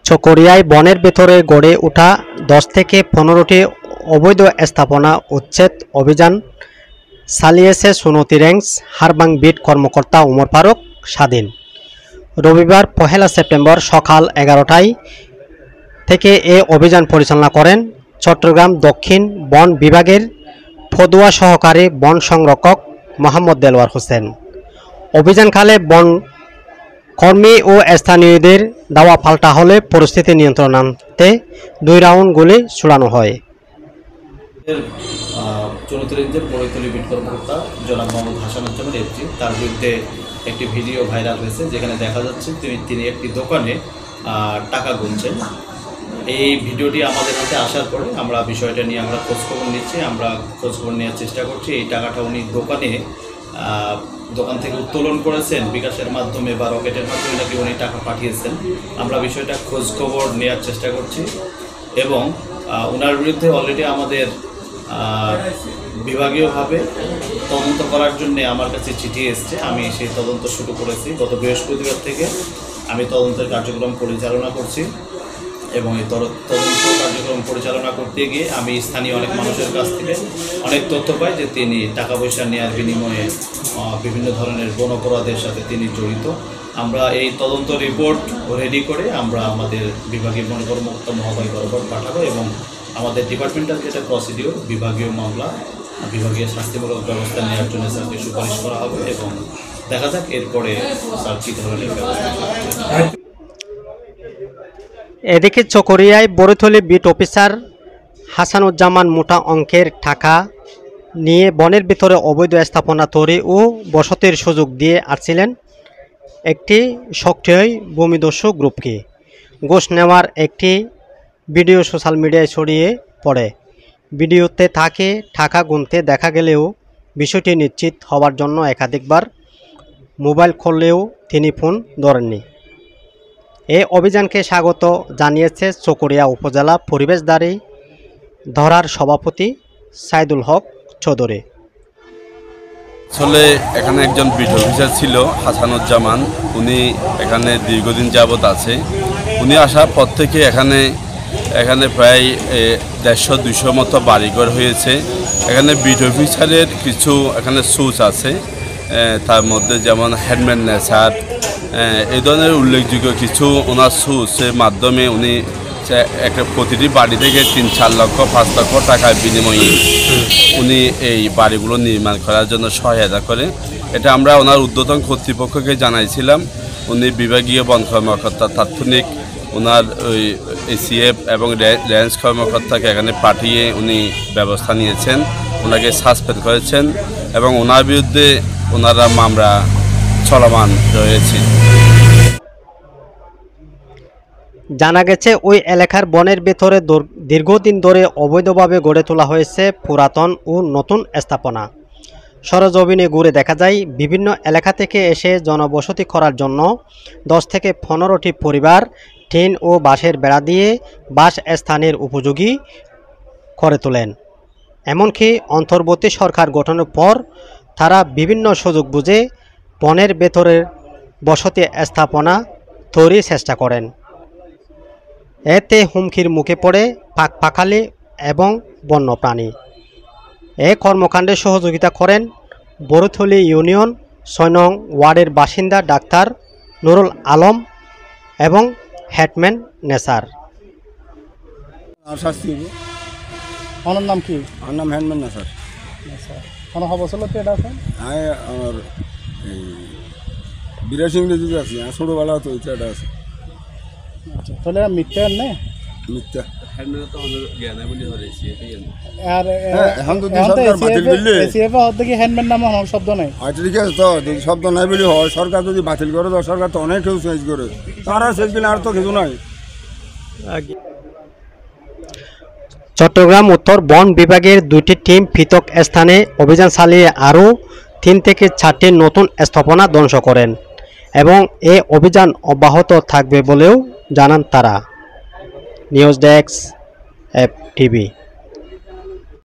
চকরিয়ায় বনের ভেতরে গড়ে ওঠা 10 থেকে 15টি অবৈধ স্থাপনা উচ্ছেদ অভিযান চালিয়েছে সুনতি রেঞ্জ হারবাং বিট কর্মকর্তা ওমর ফারুক স্বাধীন। রবিবার 1 সেপ্টেম্বর সকাল 11টায় থেকে এ অভিযান পরিচালনা করেন চট্টগ্রাম দক্ষিণ বন বিভাগের ফদুয়া সহকারী বন সংরক্ষক মোহাম্মদ দেলোয়ার হোসেন। অভিযানকালে বন কর্মী ও স্থানীয়দের দাওয়া পাল্টা হলে পরিস্থিতি নিয়ন্ত্রণে আনতে 2 রাউন্ড গুলি ছুড়ানো হয়। চলতি রেঞ্জের বড়ইতলী বিট কর্মকর্তা জনাব মোহাম্মদ হাসানুজ্জামান এফজি, তার বিরুদ্ধে একটি ভিডিও ভাইরাল হয়েছে যেখানে দেখা যাচ্ছে তিনি একটি দোকানে টাকা গুনছেন। এই ভিডিওটি আমাদের হাতে আসার পরে আমরা বিষয়টা নিয়ে খোঁজখবর নিচ্ছি, আমরা খোঁজখবর নেওয়ার চেষ্টা করছি। এই টাকাটা উনি দোকান থেকে উত্তোলন করেছেন বিকাশের মাধ্যমে বা রকেটের মাধ্যমে নাকি উনি টাকা পাঠিয়েছেন। আমরা বিষয়টা খোঁজখবর নেওয়ার চেষ্টা করছি এবং ওনার বিরুদ্ধে অলরেডি আমাদের বিভাগীয়ভাবে তদন্ত করার জন্য আমার কাছে চিঠি এসছে। আমি সেই তদন্ত শুরু করেছি। গত বৃহস্পতিবার থেকে আমি তদন্তের কার্যক্রম পরিচালনা করছি এবং এই তদন্ত কার্যক্রম পরিচালনা করতে গিয়ে আমি স্থানীয় অনেক মানুষের কাছ থেকে অনেক তথ্য পাই যে তিনি টাকা পয়সা নেওয়ার বিনিময়ে বিভিন্ন ধরনের বন অপরাধের সাথে তিনি জড়িত। আমরা এই তদন্ত রিপোর্ট রেডি করে আমরা আমাদের বিভাগীয় বন কর্মকর্তা মহোদয় বরাবর পাঠাবো এবং আমাদের ডিপার্টমেন্টাল যেটা প্রসিডিওর বিভাগীয় মামলা বিভাগীয় শাস্তিমূলক ব্যবস্থা নেওয়ার জন্য স্যারকে সুপারিশ করা হবে এবং দেখা যাক এরপরে স্যার কী ধরনের ব্যবস্থা। এদিকে চকরিয়ায় বড়ইতলী বিট অফিসার হাসানুজ্জামান মোটা অঙ্কের টাকা নিয়ে বনের ভিতরে অবৈধ স্থাপনা তৈরি ও বসতির সুযোগ দিয়ে আসছিলেন একটি সক্রিয় ভূমিদস্যু গ্রুপকে। ঘুষ নেওয়ার একটি ভিডিও সোশ্যাল মিডিয়ায় ছড়িয়ে পড়ে। ভিডিওতে তাকে টাকা গুনতে দেখা গেলেও বিষয়টি নিশ্চিত হওয়ার জন্য একাধিকবার মোবাইল খুললেও তিনি ফোন ধরেননি। এই অভিযানকে স্বাগত জানিয়েছে চকরিয়া উপজেলা পরিবেশদারি ধরার সভাপতি সাইদুল হক চৌধুরী। আসলে এখানে একজন বিট অফিসার ছিল হাসানুজ্জামান, উনি এখানে দীর্ঘদিন যাবৎ আছে। উনি আসার পর থেকে এখানে প্রায় 150-200 মতো বাড়িঘর হয়েছে। এখানে বিট অফিসারের কিছু এখানে সুচ আছে, তার মধ্যে যেমন হ্যান্ডম্যান নেচার এই ধরনের উল্লেখযোগ্য কিছু ওনার সুচের মাধ্যমে উনি একটা প্রতিটি বাড়ি থেকে 3-4 লক্ষ 5 লক্ষ টাকার বিনিময়ে উনি এই বাড়িগুলো নির্মাণ করার জন্য সহায়তা করে। এটা আমরা ওনার ঊর্ধ্বতন কর্তৃপক্ষকে জানাইছিলাম। উনি বিভাগীয় বন কর্মকর্তা তাৎক্ষণিক ওনার ওই এসিএফ এবং রেঞ্জ কর্মকর্তাকে এখানে পাঠিয়ে উনি ব্যবস্থা নিয়েছেন, ওনাকে সাসপেন্ড করেছেন এবং ওনার বিরুদ্ধে ওনারা মামলা চলমান রয়েছে। জানা গেছে ওই এলাকার বনের ভেতরে দীর্ঘদিন ধরে অবৈধভাবে গড়ে তোলা হয়েছে পুরাতন ও নতুন স্থাপনা। সরেজমিনে ঘুরে দেখা যায় বিভিন্ন এলাকা থেকে এসে জনবসতি করার জন্য 10 থেকে 15টি পরিবার টিন ও বাঁশের বেড়া দিয়ে বাসস্থানের উপযোগী করে তোলেন। এমনকি অন্তর্বর্তী সরকার গঠনের পর তারা বিভিন্ন সুযোগ বুঝে বনের ভেতরের বসতি স্থাপনা তৈরির চেষ্টা করেন। এতে হুমকির মুখে পড়ে পাখপাখালি এবং বন্যপ্রাণী। এ কর্মকাণ্ডে সহযোগিতা করেন বড়ইতলী ইউনিয়ন 6 নং ওয়ার্ডের বাসিন্দা ডাক্তার নুরুল আলম এবং হ্যান্ডম্যান নেচার। আমার নাম কি? আমার নাম হ্যান্ডম্যান নেচার। কোনো খবর ছিল তো এটা আছে? আমার বিরাশি ইংরেজি আছে, ছোটোবেলা তো এটা আছে। আচ্ছা, তাহলে মিথ্যা নেই? মিথ্যা। আর এখন তো সরকার বাতিল করলে হ্যান্ডম্যান নামে শব্দ নেই। আচ্ছা ঠিক আছে, তো যদি শব্দ নাই বলে হয়, সরকার যদি বাতিল করে তো সরকার তো অনেক কেউ চেঞ্জ করে, তারা চেঞ্জ করলে আর তো কিছু নাই। চট্টগ্রাম উত্তর বন বিভাগের 2টি টিম পৃথক স্থানে অভিযান চালিয়ে আরও 3 থেকে 4টি নতুন স্থাপনা ধ্বংস করেন এবং এ অভিযান অব্যাহত থাকবে বলেও জানান তারা। News desk FTV।